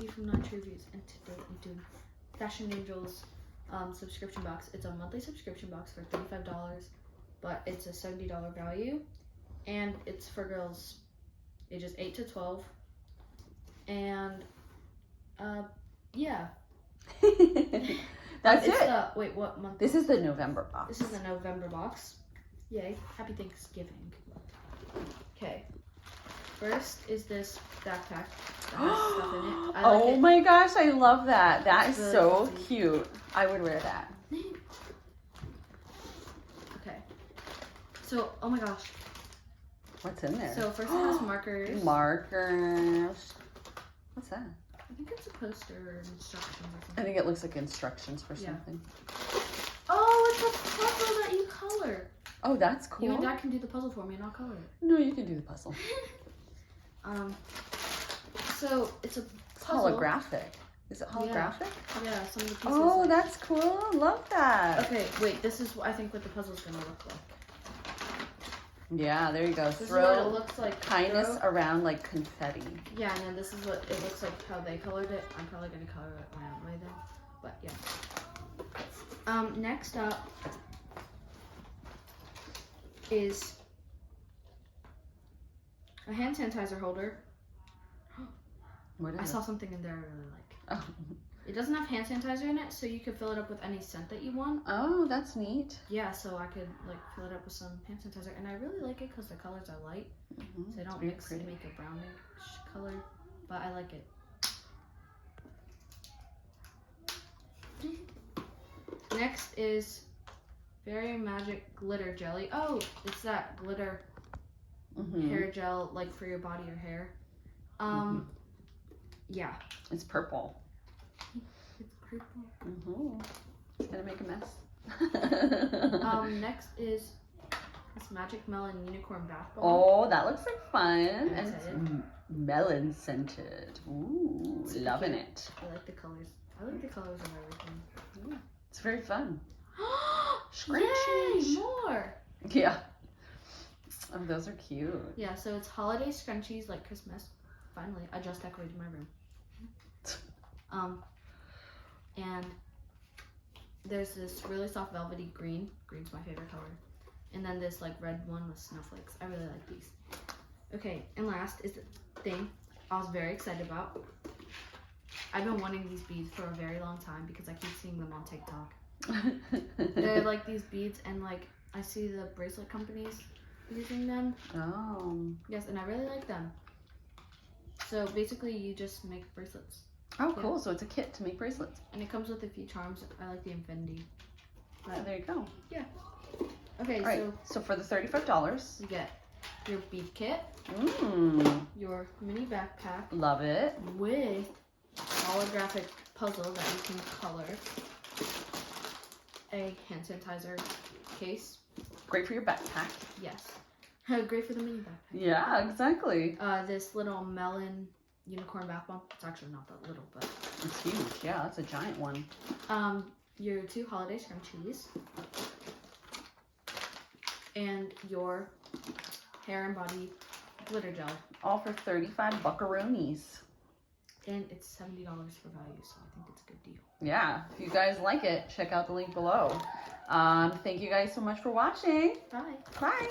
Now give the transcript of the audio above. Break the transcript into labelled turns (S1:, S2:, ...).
S1: Z from 9 Reviews, and today I'm doing Fashion Angel's subscription box. It's a monthly subscription box for $35, but it's a $70 value, and it's for girls ages 8 to 12, and yeah.
S2: That's
S1: it's
S2: it.
S1: Wait, what month?
S2: This is the November box.
S1: This is the November box. Yay! Happy Thanksgiving. Okay. First is this backpack that has stuff in it. I like it.
S2: My gosh, I love that. That is
S1: Really
S2: so
S1: fuzzy.
S2: cute. I would wear that.
S1: Okay. So, oh my gosh.
S2: What's in there?
S1: So first it has markers.
S2: Markers. What's that?
S1: I think it's a poster or instructions or
S2: I
S1: something.
S2: think it looks like instructions for
S1: Yeah.
S2: something.
S1: Oh, it's a puzzle that you color.
S2: Oh, that's cool.
S1: You and Dad can do the puzzle for me and I'll color it.
S2: No, you can do the puzzle.
S1: So it's a
S2: It's
S1: puzzle.
S2: holographic. Is it holographic?
S1: Yeah, some of the pieces.
S2: Oh, that's cool. Love that.
S1: Okay, wait. This is I think what the puzzle's gonna look like.
S2: Yeah, there you go.
S1: This is what it
S2: Throw
S1: looks like.
S2: kindness around like confetti.
S1: Yeah, and then this is what it looks like how they colored it. I'm probably gonna color it my own way then, but yeah. Next up is a hand sanitizer holder.
S2: What is
S1: I
S2: it?
S1: saw something in there I really like.
S2: Oh.
S1: It doesn't have hand sanitizer in it, so you can fill it up with any scent that you want.
S2: Oh, that's neat.
S1: Yeah, so I could like fill it up with some hand sanitizer, and I really like it because the colors are light, so they don't mix and make a brownish color, but I like it. Next is Fairy Magic Glitter Jelly. Oh, it's that glitter hair gel, like for your body or hair. Yeah.
S2: It's purple.
S1: It's purple.
S2: It's gonna make a mess.
S1: Next is this Magic Melon Unicorn Bath Bomb.
S2: Oh, that looks like fun.
S1: I'm
S2: And it's
S1: excited.
S2: melon scented. Ooh,
S1: It's
S2: loving
S1: cute.
S2: it.
S1: I like the colors. I like the colors of everything.
S2: It's very fun.
S1: Yay,
S2: Scrunchies.
S1: more!
S2: Yeah. Oh, those are cute.
S1: Yeah, so it's holiday scrunchies like Christmas. Finally, I just decorated my room. And there's this really soft velvety green. Green's my favorite color. And then this like red one with snowflakes. I really like these. Okay, and last is the thing I was very excited about. I've been wanting these beads for a very long time because I keep seeing them on TikTok. They're like these beads, and like I see the bracelet companies using them.
S2: Oh.
S1: Yes, and I really like them. So basically you just make bracelets.
S2: Oh, cool. So it's a kit to make bracelets.
S1: And it comes with a few charms. I like the infinity.
S2: But there you go.
S1: Yeah. Okay,
S2: All right. So for the $35.
S1: you get your bead kit, your mini backpack
S2: Love it.
S1: with holographic puzzle that you can color, a hand sanitizer case.
S2: Great for your backpack.
S1: Yes. Great for the mini backpack.
S2: Yeah, exactly.
S1: This little melon unicorn bath bomb. It's actually not that little, but
S2: It's huge. Yeah, that's a giant one.
S1: your 2 holiday scrunchies, and your hair and body glitter gel.
S2: All for 35 buckaroonies.
S1: And it's $70 for value, so I think it's a good deal.
S2: Yeah, if you guys like it, check out the link below. Thank you guys so much for watching.
S1: Bye.
S2: Bye.